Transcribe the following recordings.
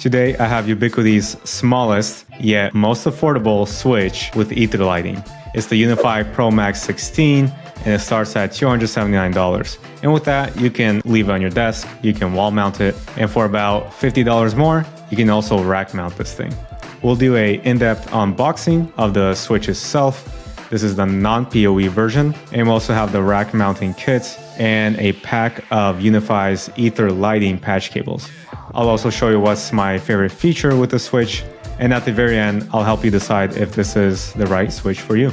Today I have Ubiquity's smallest yet most affordable switch with Etherlighting. It's the UniFi Pro Max 16 and it starts at $279. And with that, you can leave it on your desk, you can wall mount it, and for about $50 more, you can also rack mount this thing. We'll do a in-depth unboxing of the switch itself. This is the non-PoE version, and we also have the rack mounting kit and a pack of UniFi's Etherlighting patch cables. I'll also show you what's my favorite feature with the switch, and at the very end, I'll help you decide if this is the right switch for you.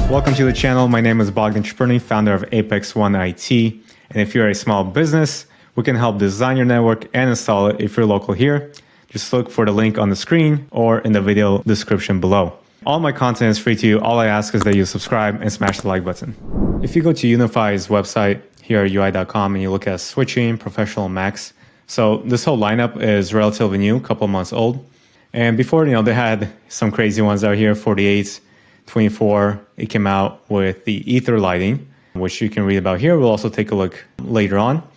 Welcome to the channel. My name is Bogdan Chperny, founder of Apex One IT, and if you're a small business, we can help design your network and install it if you're local here. Just look for the link on the screen or in the video description below. All my content is free to you. All I ask is that you subscribe and smash the like button. If you go to UniFi's website here at ui.com and you look at switching, professional, max. So this whole lineup is relatively new, a couple months old. And before, they had some crazy ones out here, 48, 24. It came out with the Etherlighting, which you can read about here. We'll also take a look later on.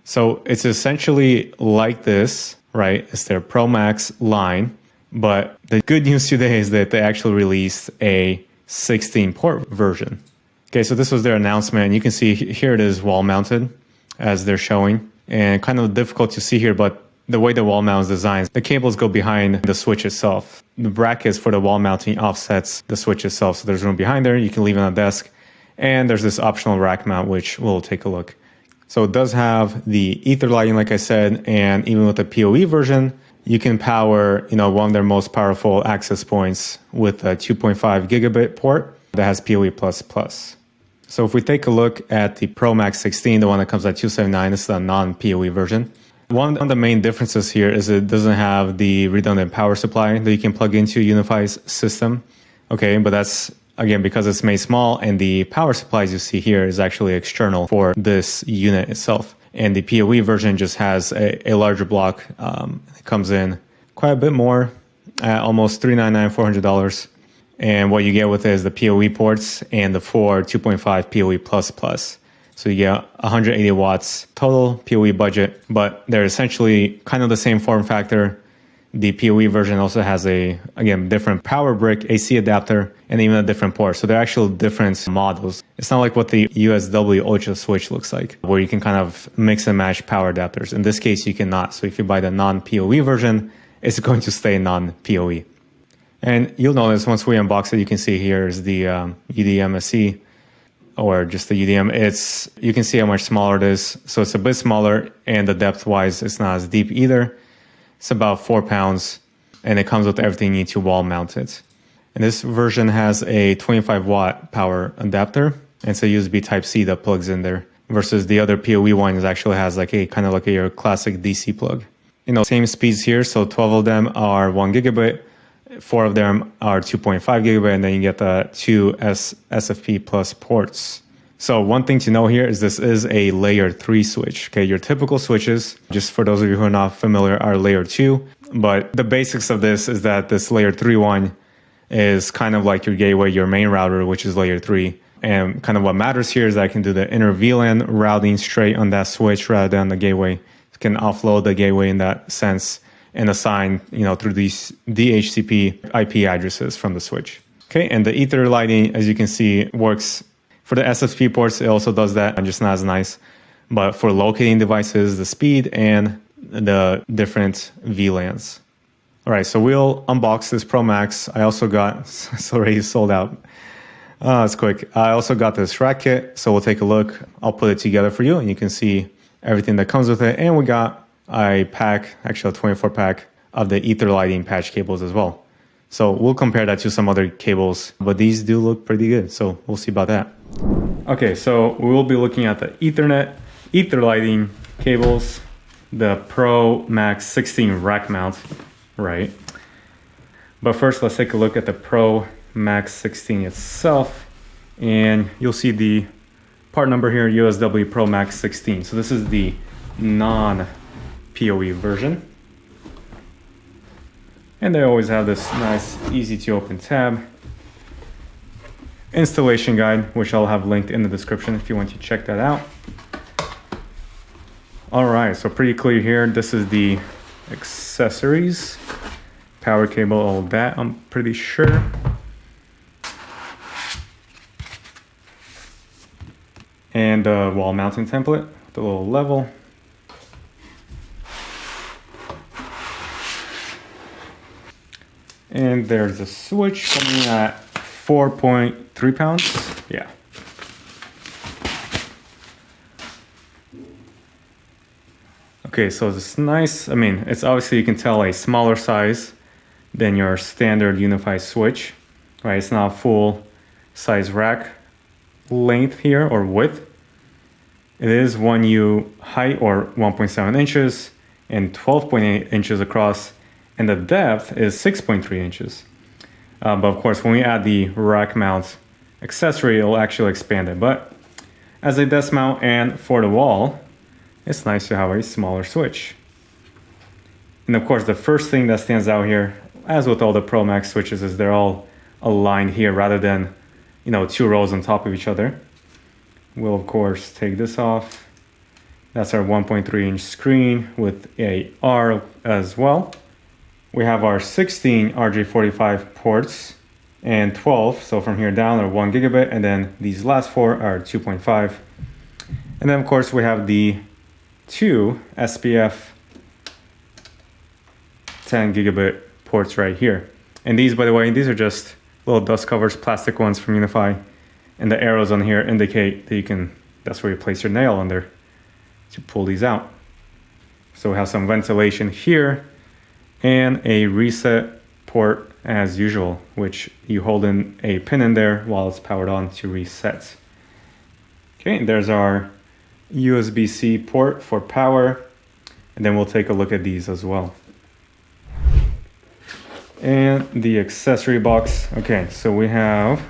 So it's essentially like this, right? It's their Pro Max line. But the good news today is that they actually released a 16 port version. Okay, so this was their announcement. You can see here it is wall mounted as they're showing, and kind of difficult to see here, but the way the wall mount is designed, the cables go behind the switch itself. The brackets for the wall mounting offsets the switch itself. So there's room behind there. You can leave it on a desk, and there's this optional rack mount, which we'll take a look. So it does have the Etherlighting, like I said, and even with the PoE version, you can power, one of their most powerful access points with a 2.5 gigabit port that has PoE++. So if we take a look at the Pro Max 16, the one that comes at $279, this is the non-PoE version. One of the main differences here is it doesn't have the redundant power supply that you can plug into UniFi's system. Okay, but that's, again, because it's made small, and the power supplies you see here is actually external for this unit itself. And the PoE version just has a larger block. It comes in quite a bit more, at almost $399, $400. And what you get with it is the PoE ports and the 2.5 PoE++. So you get 180 watts total PoE budget, but they're essentially kind of the same form factor. The PoE version also has again, different power brick, AC adapter, and even a different port. So they're actual different models. It's not like what the USW Ultra switch looks like, where you can kind of mix and match power adapters. In this case, you cannot. So if you buy the non-PoE version, it's going to stay non-PoE. And you'll notice once we unbox it, you can see here is the UDM-SE, or just the UDM. You can see how much smaller it is. So it's a bit smaller, and the depth-wise, it's not as deep either. It's about 4 pounds, and it comes with everything you need to wall mount it. And this version has a 25 watt power adapter, and it's a USB Type-C that plugs in there, versus the other PoE one actually has kind of your classic DC plug. Same speeds here, so 12 of them are 1 gigabit, 4 of them are 2.5 gigabit, and then you get the 2 SFP plus ports. So one thing to know here is this is a layer 3 switch. Okay, your typical switches, just for those of you who are not familiar, are layer 2. But the basics of this is that this layer 3 one is kind of like your gateway, your main router, which is layer 3. And kind of what matters here is that I can do the inner VLAN routing straight on that switch rather than the gateway. You can offload the gateway in that sense and assign, through these DHCP IP addresses from the switch. Okay, and the Etherlighting, as you can see, works for the SFP ports. It also does that, and just not as nice. But for locating devices, the speed, and the different VLANs. All right, so we'll unbox this Pro Max. I also got, it's already sold out. It's quick. I also got this rack kit, so we'll take a look. I'll put it together for you, and you can see everything that comes with it. And we got a pack, actually a 24 pack of the Etherlighting patch cables as well. So we'll compare that to some other cables, but these do look pretty good. So we'll see about that. Okay, so we will be looking at the Etherlighting cables, the Pro Max 16 rack mount, right? But first, let's take a look at the Pro Max 16 itself. And you'll see the part number here, USW Pro Max 16. So this is the non-PoE version. And they always have this nice, easy to open tab. Installation guide, which I'll have linked in the description if you want to check that out. All right, so pretty clear here. This is the accessories, power cable, all that, I'm pretty sure. And the wall mounting template, the little level. And there's a switch coming at 4.3 pounds. Yeah. Okay, so it's nice. I mean, it's obviously, you can tell, a smaller size than your standard UniFi switch, right? It's not full size rack length here, or width. It is 1U height, or 1.7 inches, and 12.8 inches across, and the depth is 6.3 inches. But of course, when we add the rack mount accessory, it'll actually expand it. But as a desk mount and for the wall, it's nice to have a smaller switch. And of course, the first thing that stands out here, as with all the Pro Max switches, is they're all aligned here rather than, you know, 2 rows on top of each other. We'll of course take this off. That's our 1.3-inch screen with a R as well. We have our 16 RJ45 ports and 12, so from here down are 1 gigabit, and then these last 4 are 2.5. And then of course we have the 2 SPF 10 gigabit ports right here. And these, by the way, these are just little dust covers, plastic ones from UniFi. And the arrows on here indicate that you can, that's where you place your nail under to pull these out. So we have some ventilation here and a reset port as usual, which you hold in a pin in there while it's powered on to reset. Okay, there's our USB-C port for power, and then we'll take a look at these as well. And the accessory box. Okay, so we have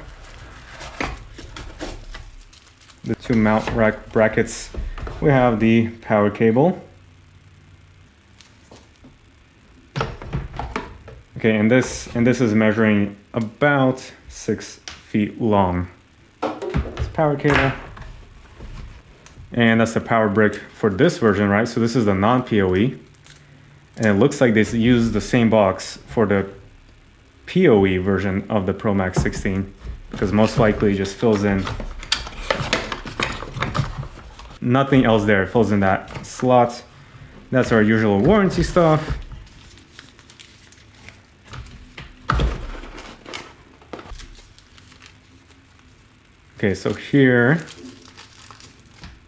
the 2 mount rack brackets. We have the power cable. Okay, and this is measuring about 6 feet long. It's power cable. And that's the power brick for this version, right? So this is the non-PoE. And it looks like they use the same box for the PoE version of the Pro Max 16, because most likely it just fills in. Nothing else there, it fills in that slot. That's our usual warranty stuff. Okay, so here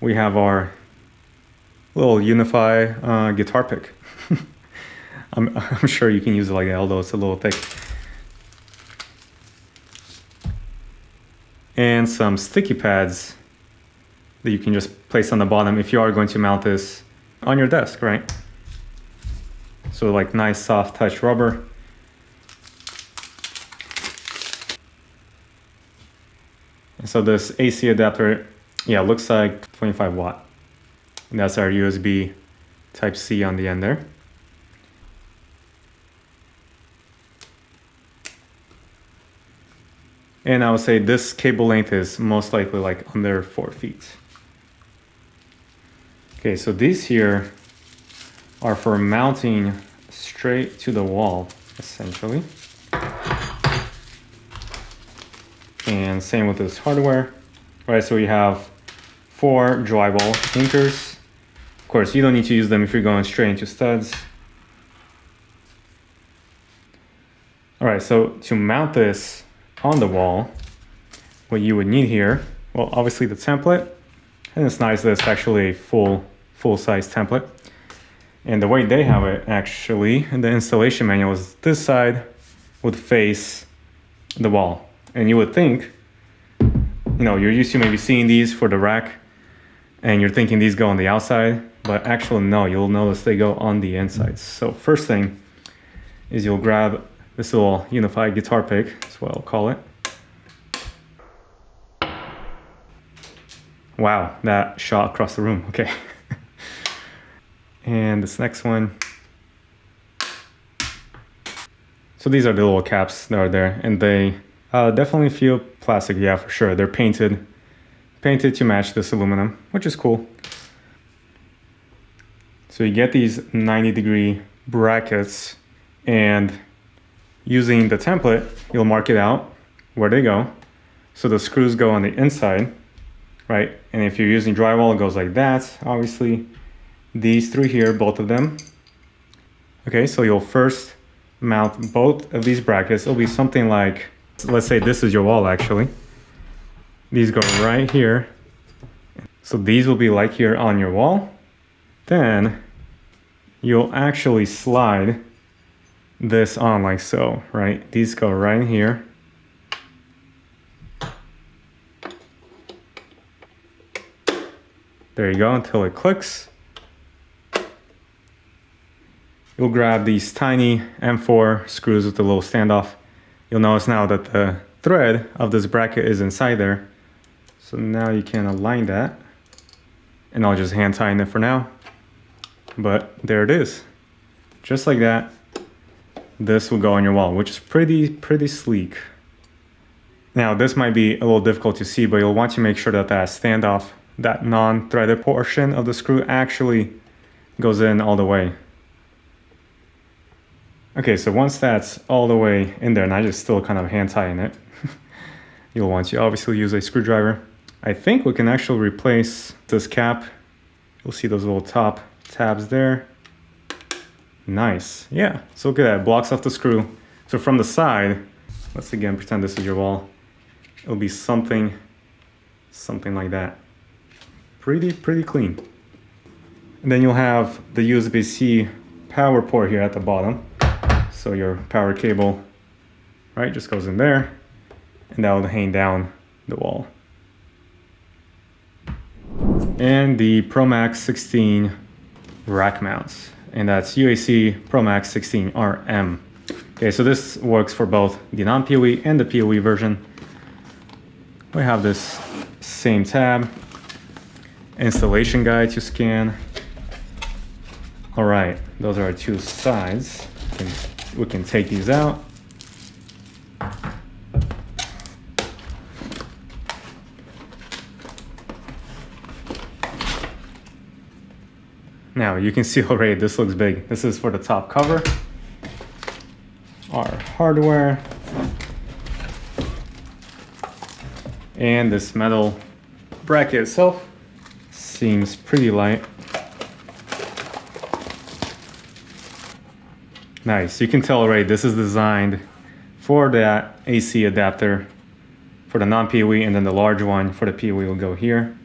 we have our little UniFi guitar pick. I'm sure you can use it like that, although it's a little thick. And some sticky pads that you can just place on the bottom if you are going to mount this on your desk, right? So like nice soft touch rubber. And so this AC adapter, yeah, looks like 25 watt. And that's our USB Type-C on the end there. And I would say this cable length is most likely like under 4 feet. Okay, so these here are for mounting straight to the wall, essentially. And same with this hardware, right? So we have 4 drywall anchors. Of course, you don't need to use them if you're going straight into studs. All right, so to mount this on the wall, what you would need here, well, obviously the template, and it's nice that it's actually a full-size template. And the way they have it actually in the installation manual is this side would face the wall. And you would think, you know, you're used to maybe seeing these for the rack and you're thinking these go on the outside, but actually no, you'll notice they go on the inside. So first thing is you'll grab this little UniFi guitar pick, that's what I'll call it. Wow, that shot across the room, okay. And this next one. So these are the little caps that are there, and they definitely feel plastic, yeah, for sure. They're painted to match this aluminum, which is cool. So you get these 90-degree brackets, and using the template, you'll mark it out where they go. So the screws go on the inside, right? And if you're using drywall, it goes like that. Obviously, these three here, both of them. Okay, so you'll first mount both of these brackets. It'll be something like, let's say this is your wall actually. These go right here. So these will be like here on your wall. Then you'll actually slide this on like so, right? These go right in here. There you go, until it clicks. You'll grab these tiny M4 screws with the little standoff. You'll notice now that the thread of this bracket is inside there. So now you can align that. And I'll just hand tighten it for now. But there it is. Just like that. This will go on your wall, which is pretty sleek. Now this might be a little difficult to see, but you'll want to make sure that that standoff, that non-threaded portion of the screw actually goes in all the way. Okay, so once that's all the way in there, and I just still kind of hand tighten it, you'll want to obviously use a screwdriver. I think we can actually replace this cap. You'll see those little top tabs there. Nice, yeah, so look at that, it blocks off the screw. So from the side, let's again pretend this is your wall. It'll be something like that. Pretty clean. And then you'll have the USB-C power port here at the bottom. So your power cable, right, just goes in there, and that will hang down the wall. And the Pro Max 16 rack mounts, and that's UAC Pro Max 16 RM. Okay, so this works for both the non-PoE and the PoE version. We have this same tab, installation guide to scan. All right, those are our two sides. We can take these out. Now you can see already this looks big. This is for the top cover. Our hardware. And this metal bracket itself seems pretty light. Nice, you can tell already this is designed for that AC adapter for the non-PoE, and then the large one for the PoE will go here.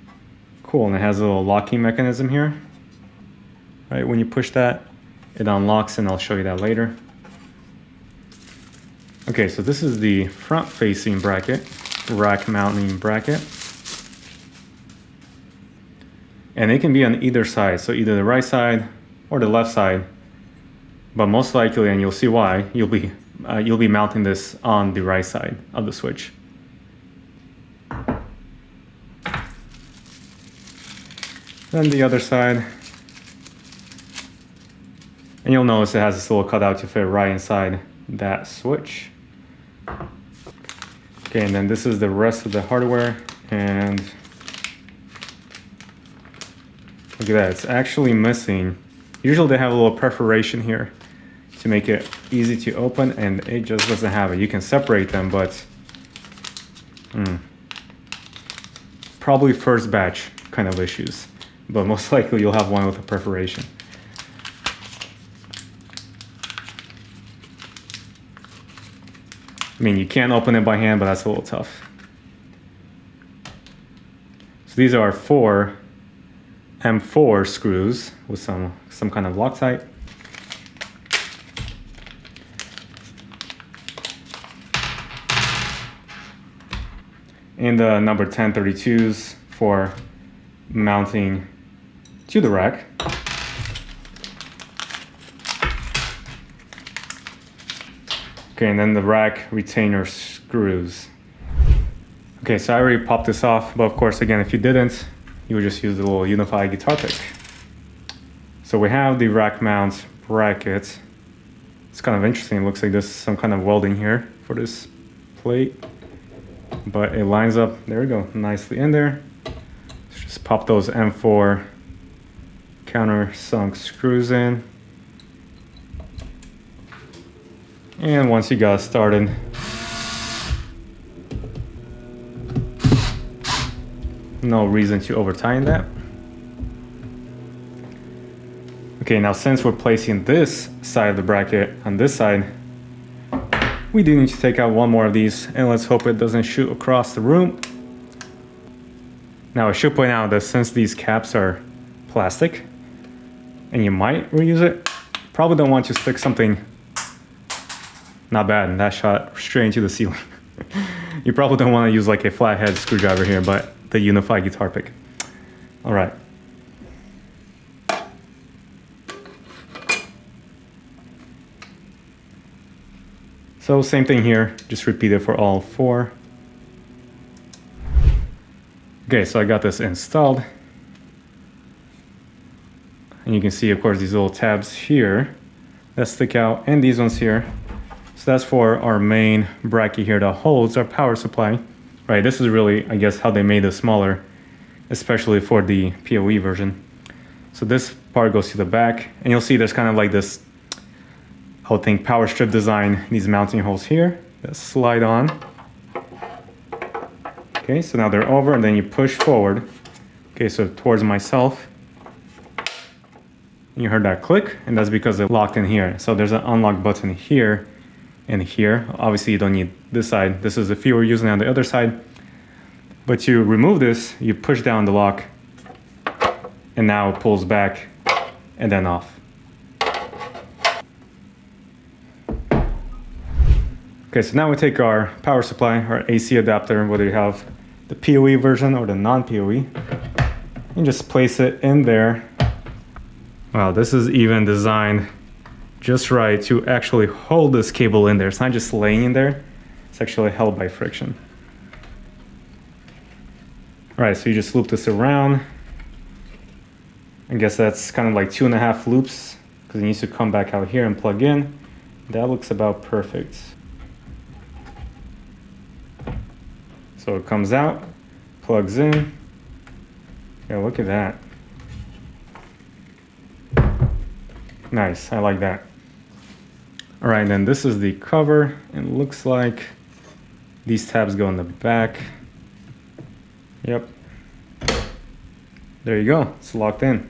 Cool, and it has a little locking mechanism here. Right, when you push that, it unlocks, and I'll show you that later. Okay, so this is the front-facing bracket, rack mounting bracket. And it can be on either side, so either the right side or the left side. But most likely, and you'll see why, you'll be mounting this on the right side of the switch. Then the other side. And you'll notice it has this little cutout to fit right inside that switch. Okay, and then this is the rest of the hardware, and look at that, it's actually missing. Usually they have a little perforation here to make it easy to open, and it just doesn't have it. You can separate them, but probably first batch kind of issues, but most likely you'll have one with a perforation. I mean, you can open it by hand, but that's a little tough. So these are 4 M4 screws with some kind of Loctite. And the number 1032s for mounting to the rack. Okay, and then the rack retainer screws. Okay, so I already popped this off, but of course, again, if you didn't, you would just use the little UniFi guitar pick. So we have the rack mount bracket. It's kind of interesting. It looks like there's some kind of welding here for this plate, but it lines up, there we go, nicely in there. Let's just pop those M4 countersunk screws in. And once you got started, no reason to over tighten that. Okay, now since we're placing this side of the bracket on this side, we do need to take out one more of these, and let's hope it doesn't shoot across the room. Now I should point out that since these caps are plastic, and you might reuse it, probably don't want to stick something, not bad, and that shot straight into the ceiling. You probably don't want to use like a flathead screwdriver here, but the UniFi guitar pick. All right. So same thing here, just repeat it for all four. Okay, so I got this installed. And you can see, of course, these little tabs here that stick out, and these ones here. So that's for our main bracket here that holds our power supply. Right, this is really, I guess, how they made this smaller, especially for the PoE version. So this part goes to the back, and you'll see there's kind of like this, I would think, power strip design, these mounting holes here that slide on. Okay, so now they're over, and then you push forward. Okay, so towards myself. You heard that click, and that's because it locked in here. So there's an unlock button here and here. Obviously, you don't need this side. This is if you were using it on the other side. But to remove this, you push down the lock, and now it pulls back and then off. Okay, so now we take our power supply, our AC adapter, whether you have the PoE version or the non-PoE, and just place it in there. Wow, this is even designed just right to actually hold this cable in there. It's not just laying in there, it's actually held by friction. All right, so you just loop this around. I guess that's kind of like 2.5 loops, because it needs to come back out here and plug in. That looks about perfect. So it comes out, plugs in. Yeah, look at that. Nice, I like that. All right, then this is the cover. It looks like these tabs go in the back. Yep. There you go, it's locked in.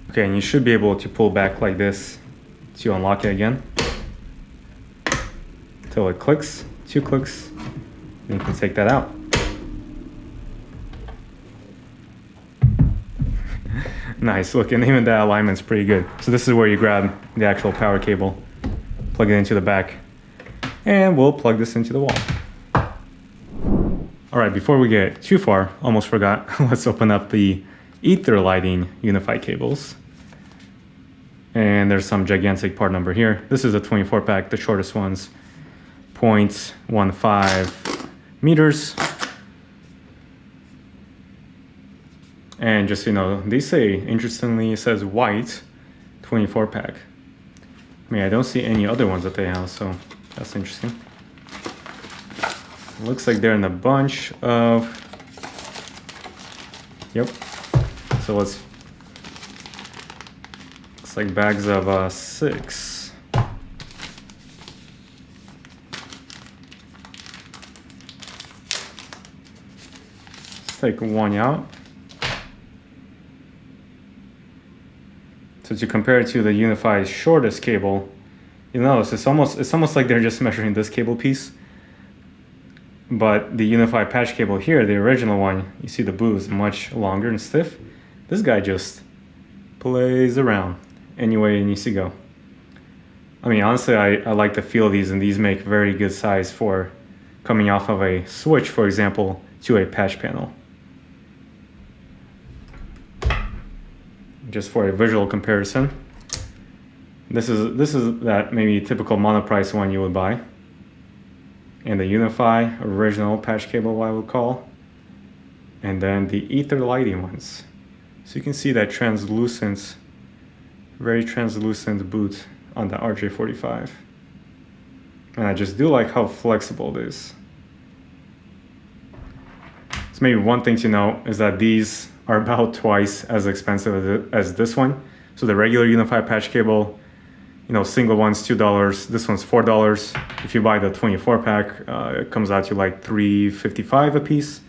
Okay, and you should be able to pull back like this to unlock it again. Until it clicks, 2 clicks. You can take that out. Nice, look, and even that alignment's pretty good. So this is where you grab the actual power cable, plug it into the back, and we'll plug this into the wall. All right, before we get too far, almost forgot, let's open up the Etherlighting UniFi cables. And there's some gigantic part number here. This is a 24 pack, the shortest one's 0.15 meters. And just so you know, they say, interestingly, it says white 24 pack. I mean, I don't see any other ones that they have, so that's interesting. It looks like they're in a bunch of, yep. So looks like bags of 6. Let's take one out. So to compare it to the UniFi's shortest cable, you notice it's almost like they're just measuring this cable piece. But the UniFi patch cable here, the original one, you see the blue is much longer and stiff. This guy just plays around any way it needs to go. I mean, honestly, I like the feel of these, and these make very good size for coming off of a switch, for example, to a patch panel. Just for a visual comparison, this is that maybe typical monoprice one you would buy, and the UniFi original patch cable, I would call, and then the Etherlighting ones. So you can see that translucent, very translucent boot on the RJ45, and I just do like how flexible it is. So maybe one thing to know is that these are about twice as expensive as this one. So the regular UniFi patch cable, single one's $2. This one's $4. If you buy the 24 pack, it comes out to like $3.55 a piece.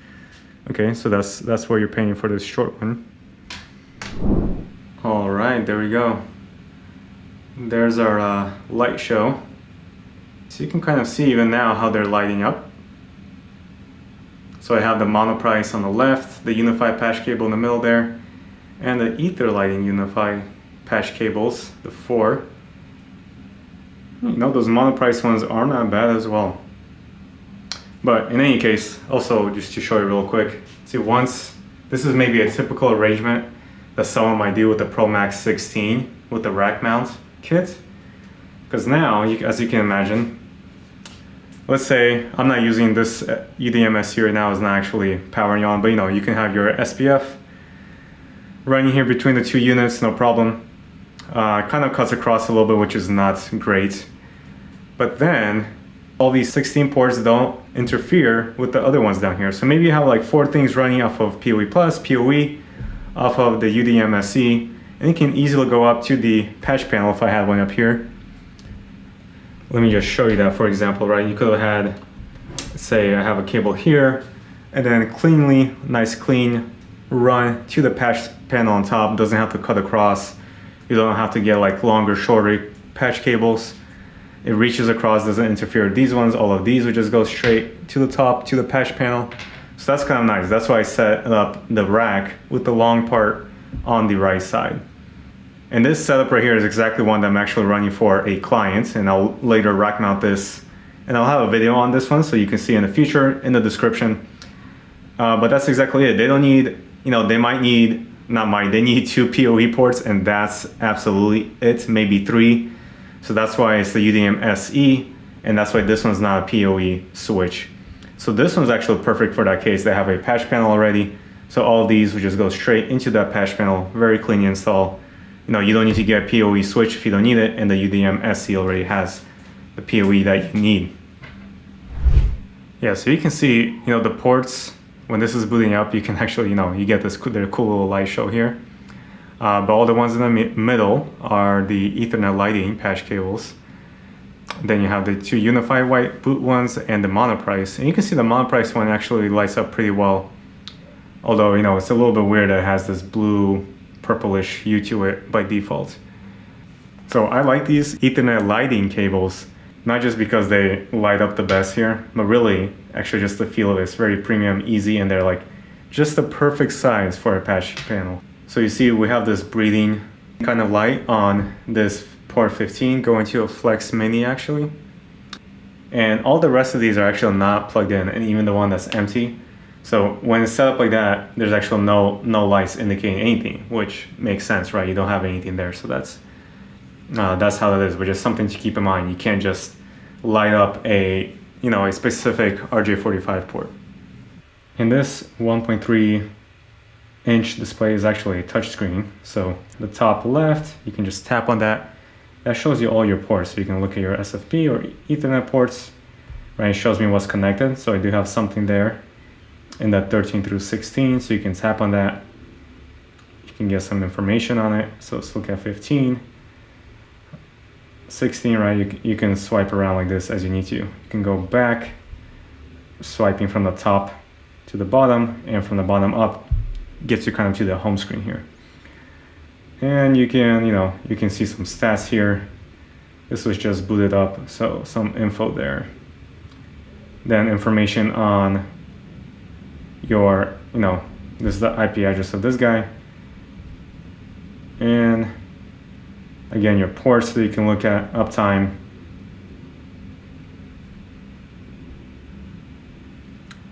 Okay, so that's what you're paying for this short one. All right, there we go. There's our light show. So you can kind of see even now how they're lighting up. So I have the monoprice on the left, the UniFi patch cable in the middle there, and the Etherlighting UniFi patch cables, the 4. Those monoprice ones are not bad as well. But in any case, also just to show you real quick, see this is maybe a typical arrangement that someone might do with the Pro Max 16 with the rack mount kit. Because now, as you can imagine, let's say I'm not using this UDMSC right now, it's not actually powering on, but you can have your SPF running here between the two units, no problem. Kind of cuts across a little bit, which is not great. But then all these 16 ports don't interfere with the other ones down here. So maybe you have like 4 things running off of PoE+, PoE, off of the UDMSC, and you can easily go up to the patch panel if I had one up here. Let me just show you that, for example, right? You could have had, say I have a cable here, and then nice clean run to the patch panel on top. Doesn't have to cut across. You don't have to get like longer, shorter patch cables. It reaches across, doesn't interfere with these ones. All of these would just go straight to the top, to the patch panel. So that's kind of nice. That's why I set up the rack with the long part on the right side. And this setup right here is exactly one that I'm actually running for a client, and I'll later rack mount this. And I'll have a video on this one so you can see in the future in the description. But that's exactly it. They don't need, they need 2 PoE ports, and that's absolutely it, maybe 3. So that's why it's the UDM SE, and that's why this one's not a PoE switch. So this one's actually perfect for that case. They have a patch panel already. So all of these would just go straight into that patch panel, very clean install. You don't need to get a PoE switch if you don't need it, and the UDM SE already has the PoE that you need. Yeah, so you can see, the ports, when this is booting up, you can actually, you get their cool little light show here. But all the ones in the middle are the Ethernet lighting patch cables. Then you have the 2 UniFi white boot ones and the monoprice. And you can see the monoprice one actually lights up pretty well. Although, it's a little bit weird that it has this blue purplish hue to it by default. So I like these Ethernet lighting cables, not just because they light up the best here, but really actually just the feel of it. It's very premium, easy, and they're like just the perfect size for a patch panel. So you see we have this breathing kind of light on this port 15 going to a Flex Mini actually. And all the rest of these are actually not plugged in, and even the one that's empty. So when it's set up like that, there's actually no lights indicating anything, which makes sense, right? You don't have anything there, so that's how it is, but just something to keep in mind. You can't just light up a specific RJ45 port. And this 1.3 inch display is actually a touchscreen. So the top left, you can just tap on that. That shows you all your ports. So you can look at your SFP or Ethernet ports, right? It shows me what's connected. So I do have something there in that 13 through 16. So you can tap on that. You can get some information on it. So let's look at 15. 16, right? You can swipe around like this as you need to. You can go back, swiping from the top to the bottom, and from the bottom up gets you kind of to the home screen here. And you can see some stats here. This was just booted up, so some info there. Then information on your, this is the IP address of this guy. And again, your ports that you can look at, uptime,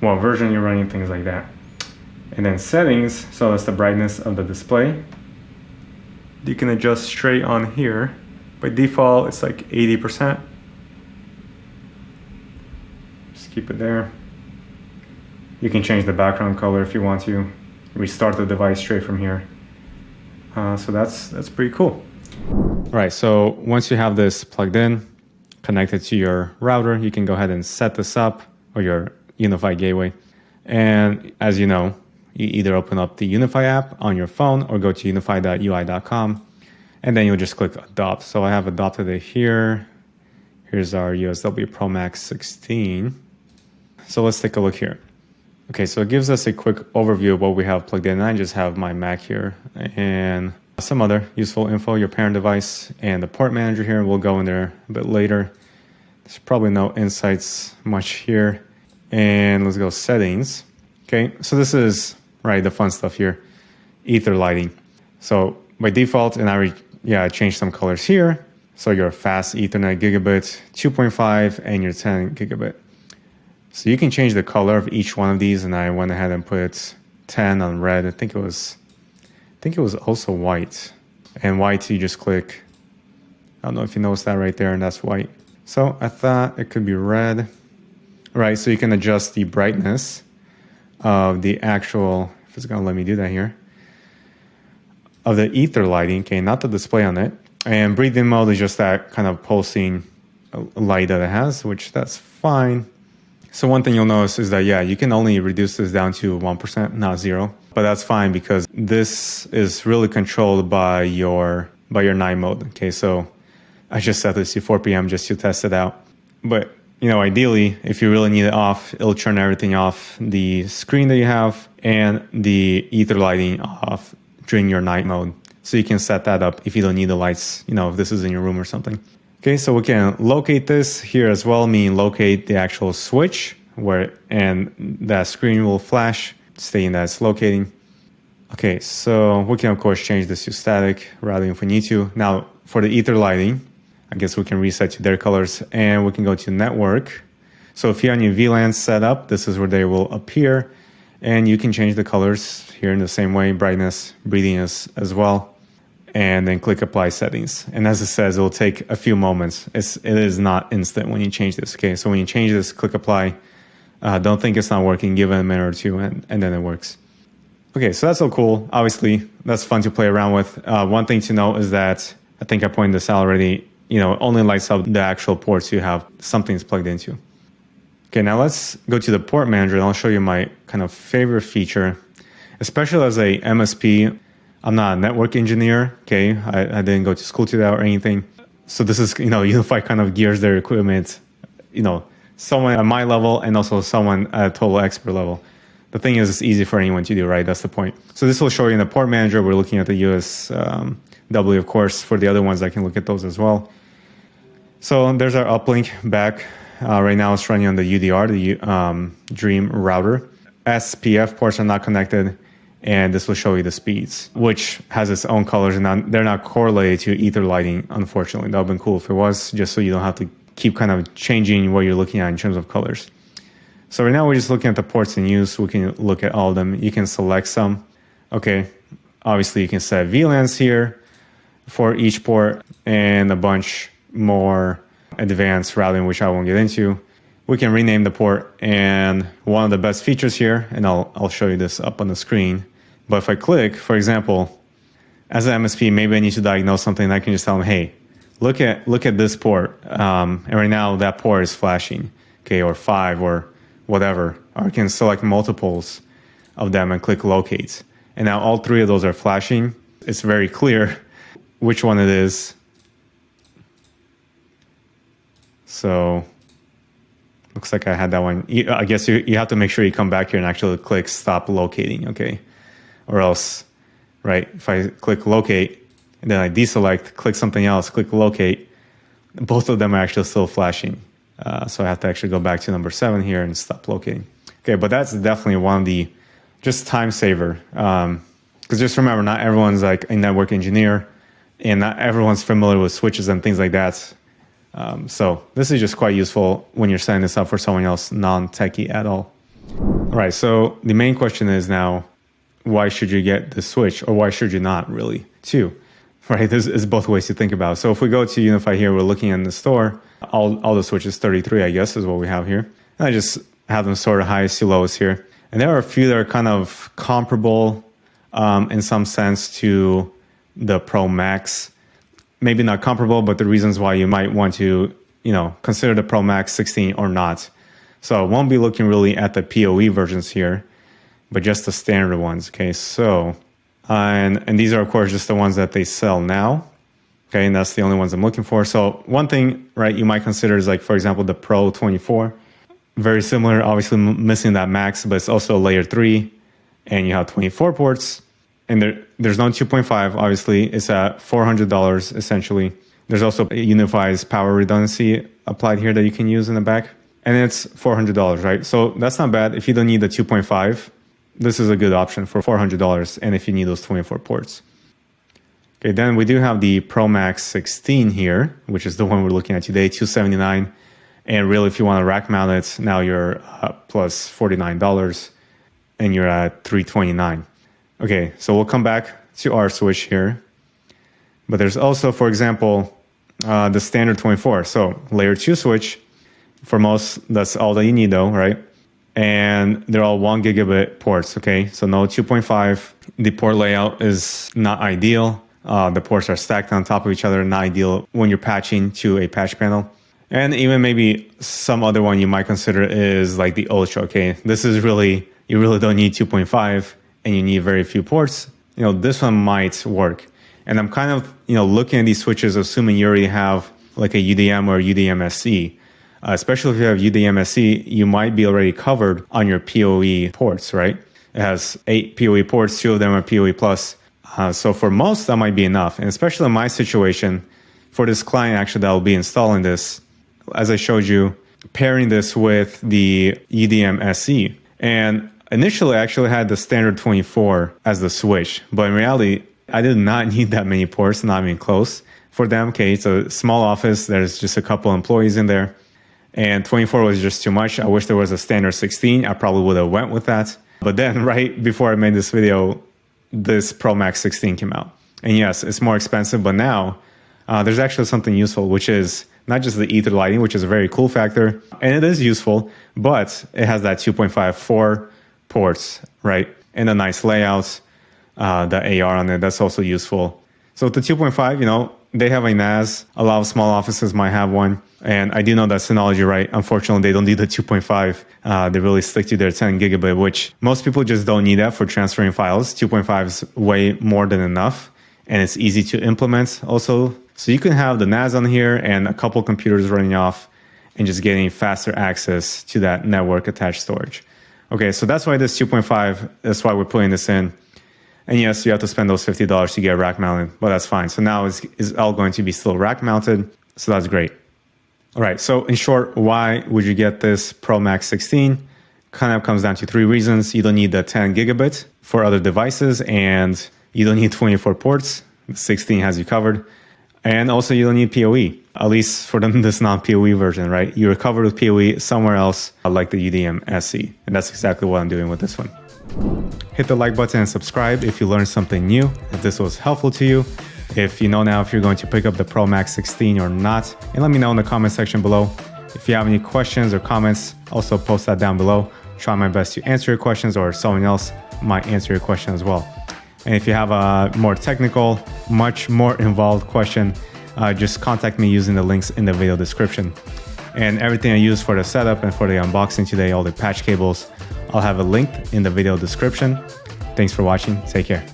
what version you're running, things like that. And then settings, so that's the brightness of the display. You can adjust straight on here. By default, it's like 80%. Just keep it there. You can change the background color if you want to. Restart the device straight from here. So that's pretty cool. All right, so once you have this plugged in, connected to your router, you can go ahead and set this up, or your UniFi gateway. And as you know, you either open up the UniFi app on your phone or go to unifi.ui.com, and then you'll just click adopt. So I have adopted it here. Here's our USW Pro Max 16. So let's take a look here. Okay, so it gives us a quick overview of what we have plugged in. I just have my Mac here and some other useful info, your parent device and the port manager here. We'll go in there a bit later. There's probably no insights much here. And let's go settings. Okay, so this is, right, the fun stuff here, Etherlighting. So by default, and I changed some colors here. So your fast Ethernet gigabit, 2.5, and your 10 gigabit. So you can change the color of each one of these, and I went ahead and put 10 on red. I think it was also white. And white, you just click. I don't know if you noticed that right there, and that's white. So I thought it could be red. Right, so you can adjust the brightness of the actual, if it's gonna let me do that here, of the ether lighting, okay, not the display on it. And breathe-in mode is just that kind of pulsing light that it has, which that's fine. So one thing you'll notice is that, yeah, you can only reduce this down to 1%, not 0. But that's fine because this is really controlled by your night mode. Okay, so I just set this to 4 p.m. just to test it out. But, you know, ideally, if you really need it off, it'll turn everything off, the screen that you have and the ether lighting off during your night mode. So you can set that up if you don't need the lights, you know, if this is in your room or something. Okay, so we can locate this here as well, meaning locate the actual switch and that screen will flash, stating that it's locating. Okay, so we can of course change this to static routing if we need to. Now for the ether lighting, I guess we can reset to their colors and we can go to network. So if you have your VLAN set up, this is where they will appear and you can change the colors here in the same way, brightness, breathiness as well. And then click apply settings. And as it says, it will take a few moments. It is not instant when you change this. Okay, so when you change this, click apply. Don't think it's not working, give it a minute or two and then it works. Okay, so that's so cool. Obviously, that's fun to play around with. One thing to note is that, I think I pointed this out already, you know, it only lights up the actual ports you have something's plugged into. Okay, now let's go to the port manager and I'll show you my kind of favorite feature, especially as a MSP. I'm not a network engineer, okay? I didn't go to school to that or anything. So this is, you know, UniFi kind of gears their equipment, you know, someone at my level and also someone at a total expert level. The thing is, it's easy for anyone to do, right? That's the point. So this will show you in the port manager. We're looking at the USW, of course. For the other ones, I can look at those as well. So there's our uplink back. Right now it's running on the UDR, the Dream router. SPF ports are not connected. And this will show you the speeds, which has its own colors, and they're not correlated to ether lighting, unfortunately. That would have been cool if it was, just so you don't have to keep kind of changing what you're looking at in terms of colors. So right now we're just looking at the ports in use. We can look at all of them. You can select some. Okay, obviously you can set VLANs here for each port and a bunch more advanced routing, which I won't get into. We can rename the port, and one of the best features here, and I'll show you this up on the screen. But if I click, for example, as an MSP, maybe I need to diagnose something. I can just tell them, hey, look at this port. And right now that port is flashing, okay, or 5 or whatever. Or I can select multiples of them and click locate. And now all 3 of those are flashing. It's very clear which one it is. So looks like I had that one. I guess you have to make sure you come back here and actually click stop locating, okay? Or else, right, if I click locate, and then I deselect, click something else, click locate, both of them are actually still flashing. So I have to actually go back to number 7 here and stop locating. Okay, but that's definitely one of the, just time saver. Because just remember, not everyone's like a network engineer, and not everyone's familiar with switches and things like that. So this is just quite useful when you're setting this up for someone else, non-techie at all. All right, so the main question is now, why should you get the switch, or why should you not really, too? Right, there's both ways to think about it. So if we go to UniFi here, we're looking in the store, all the switches, 33, I guess, is what we have here. And I just have them sort of highest to lowest here. And there are a few that are kind of comparable in some sense to the Pro Max. Maybe not comparable, but the reasons why you might want to, you know, consider the Pro Max 16 or not. So I won't be looking really at the PoE versions here, but just the standard ones. Okay, so, and these are of course just the ones that they sell now. Okay, and that's the only ones I'm looking for. So one thing, right, you might consider is like, for example, the Pro 24. Very similar, obviously missing that Max, but it's also a layer 3, and you have 24 ports. And there's no 2.5, obviously. It's at $400 essentially. There's also UniFi's power redundancy applied here that you can use in the back. And it's $400, right? So that's not bad. If you don't need the 2.5, this is a good option for $400. And if you need those 24 ports. Okay, then we do have the Pro Max 16 here, which is the one we're looking at today, $279. And really, if you want to rack mount it, now you're plus $49 and you're at $329. Okay, so we'll come back to our switch here. But there's also, for example, the standard 24. So layer 2 switch, for most, that's all that you need though, right? And they're all 1 gigabit ports, okay? So no 2.5. The port layout is not ideal. The ports are stacked on top of each other, not ideal when you're patching to a patch panel. And even maybe some other one you might consider is like the Ultra, okay? This is really, you really don't need 2.5 and you need very few ports. You know, this one might work. And I'm kind of, you know, looking at these switches, assuming you already have like a UDM or UDM-SE. Especially if you have UDM-SE, you might be already covered on your PoE ports, right? It has 8 PoE ports, 2 of them are PoE+. So for most, that might be enough. And especially in my situation, for this client actually that will be installing this, as I showed you, pairing this with the UDM-SE. And initially, I actually had the standard 24 as the switch. But in reality, I did not need that many ports, not even close for them. Okay, it's a small office. There's just a couple employees in there. And 24 was just too much. I wish there was a standard 16. I probably would have went with that. But then right before I made this video, this Pro Max 16 came out. And yes, it's more expensive, but now there's actually something useful, which is not just the Etherlighting, which is a very cool factor. And it is useful, but it has that 2.54 ports, right? And a nice layout, the AR on it, that's also useful. So with the 2.5, you know, they have a NAS. A lot of small offices might have one. And I do know that Synology, right? Unfortunately, they don't need the 2.5. They really stick to their 10 gigabit, which most people just don't need that for transferring files. 2.5 is way more than enough. And it's easy to implement also. So you can have the NAS on here and a couple computers running off and just getting faster access to that network attached storage. Okay, so that's why this 2.5, that's why we're putting this in. And yes, you have to spend those $50 to get rack mounted, but that's fine. So now it's all going to be still rack mounted. So that's great. All right, so in short, why would you get this Pro Max 16? Kind of comes down to 3 reasons. You don't need the 10 gigabit for other devices, and you don't need 24 ports. The 16 has you covered. And also you don't need PoE, at least for this non-PoE version, right? You're covered with PoE somewhere else, like the UDM-SE. And that's exactly what I'm doing with this one. Hit the like button and subscribe if you learned something new, if this was helpful to you. If you know now if you're going to pick up the Pro Max 16 or not. And let me know in the comment section below. If you have any questions or comments, also post that down below. Try my best to answer your questions, or someone else might answer your question as well. And if you have a more technical, much more involved question, just contact me using the links in the video description. And everything I use for the setup and for the unboxing today, all the patch cables, I'll have it linked in the video description. Thanks for watching. Take care.